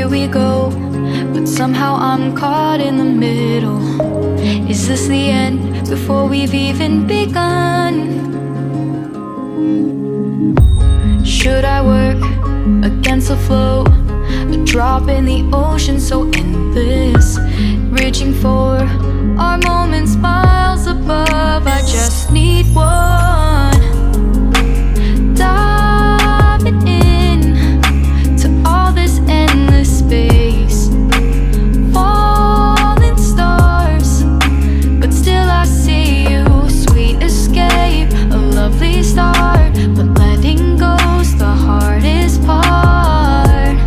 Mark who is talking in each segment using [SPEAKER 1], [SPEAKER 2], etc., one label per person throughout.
[SPEAKER 1] here we go, but somehow I'm caught in the middle. Is this the end before we've even begun? Should I work against the flow? A drop in the ocean so endless, reaching for our moments miles above. I just need one, diving in to all this endless space, falling stars, but still I see you. Sweet escape, a lovely start, but letting go's the hardest part.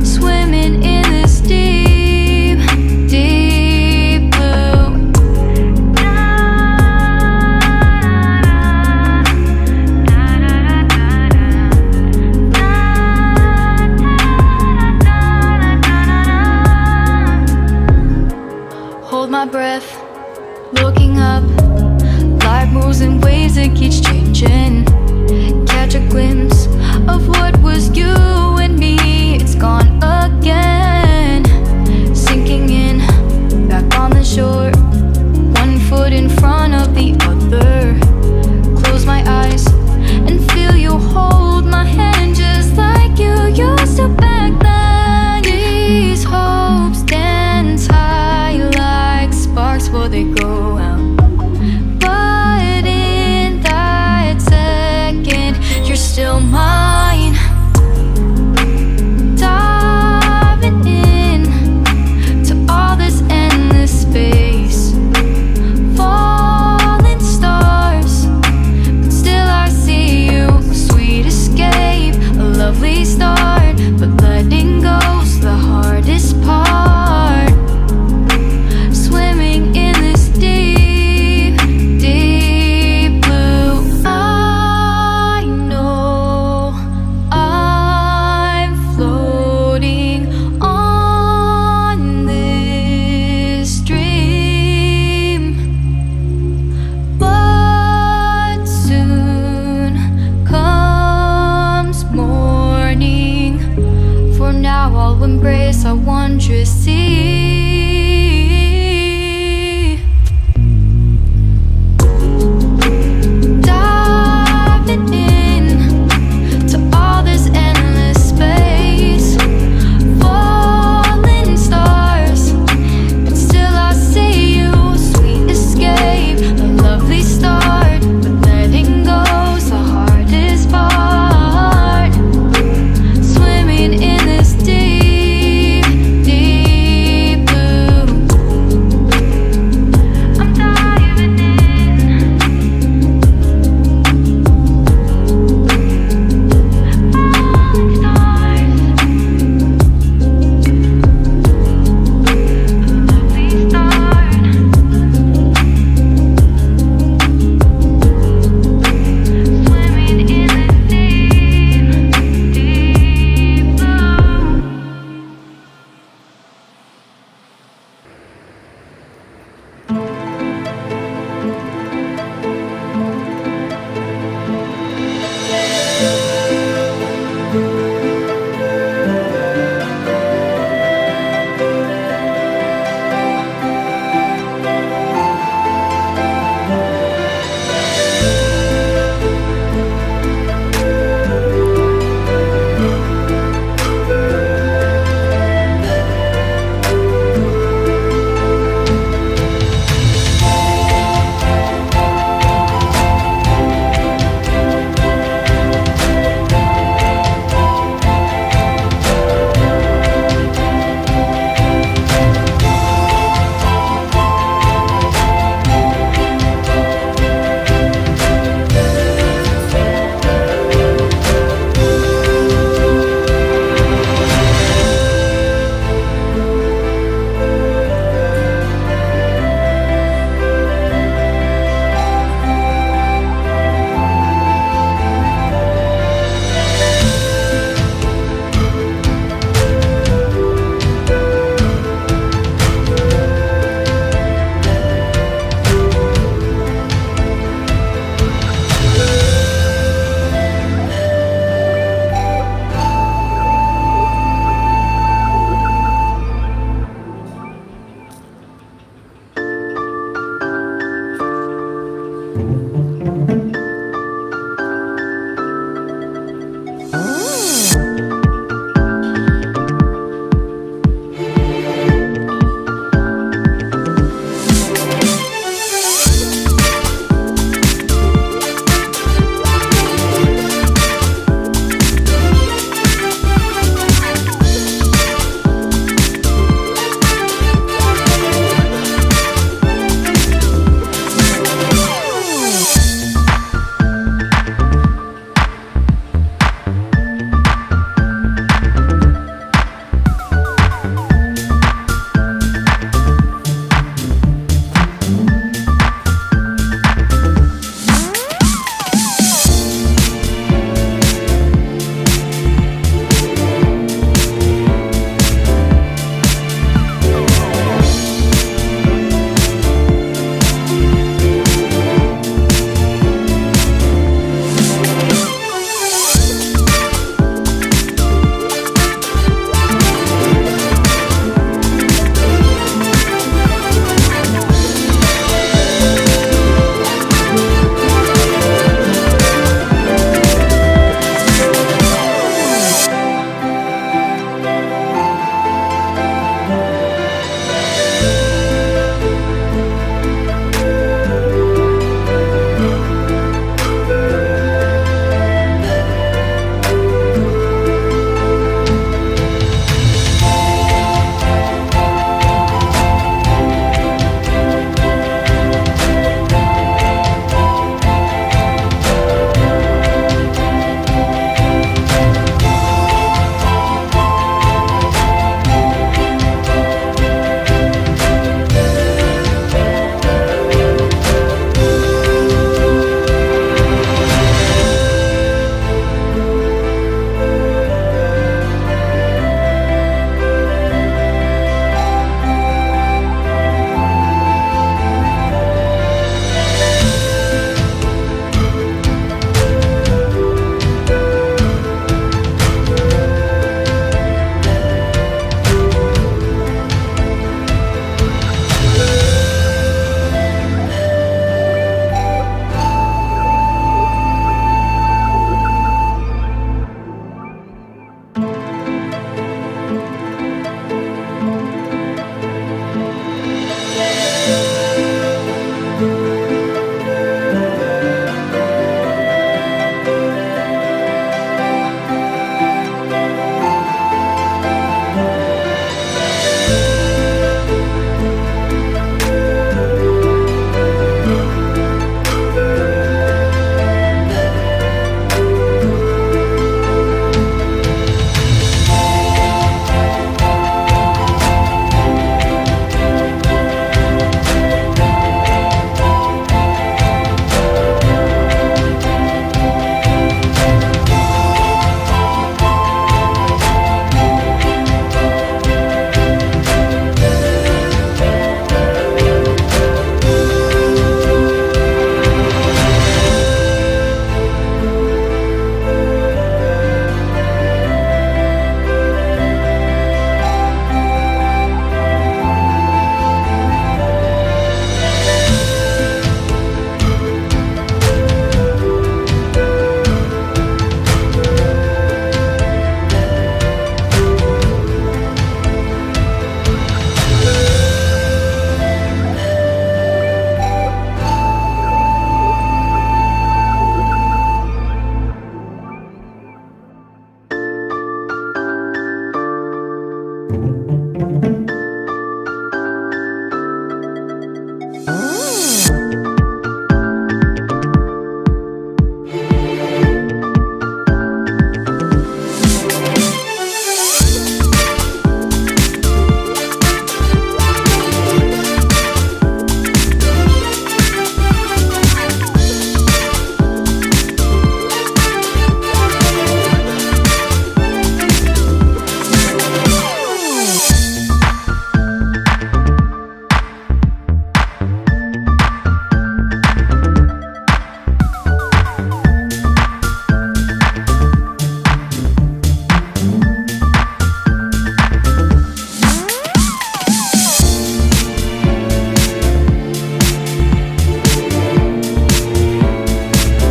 [SPEAKER 1] Swimming in this deep, deep blue. Hold my breath, looking up. Life moves in waves that keeps changing. Catch a glimpse of what was you and me. It's gone again. Sinking in, back on the shore. One foot in front of the other. Close my eyes and feel you hold my hand just like you used to back then. These hopes dance high like sparks before they go out. But in that second, you're still mine. Diving in to all this endless space, falling stars, but still I see you. Sweet escape, a lovely start, but letting go's the hardest part. Swimming in this deep, deep blue. I know I'm floating on this dream, but soon comes morning. For now I'll embrace our wondrous sea.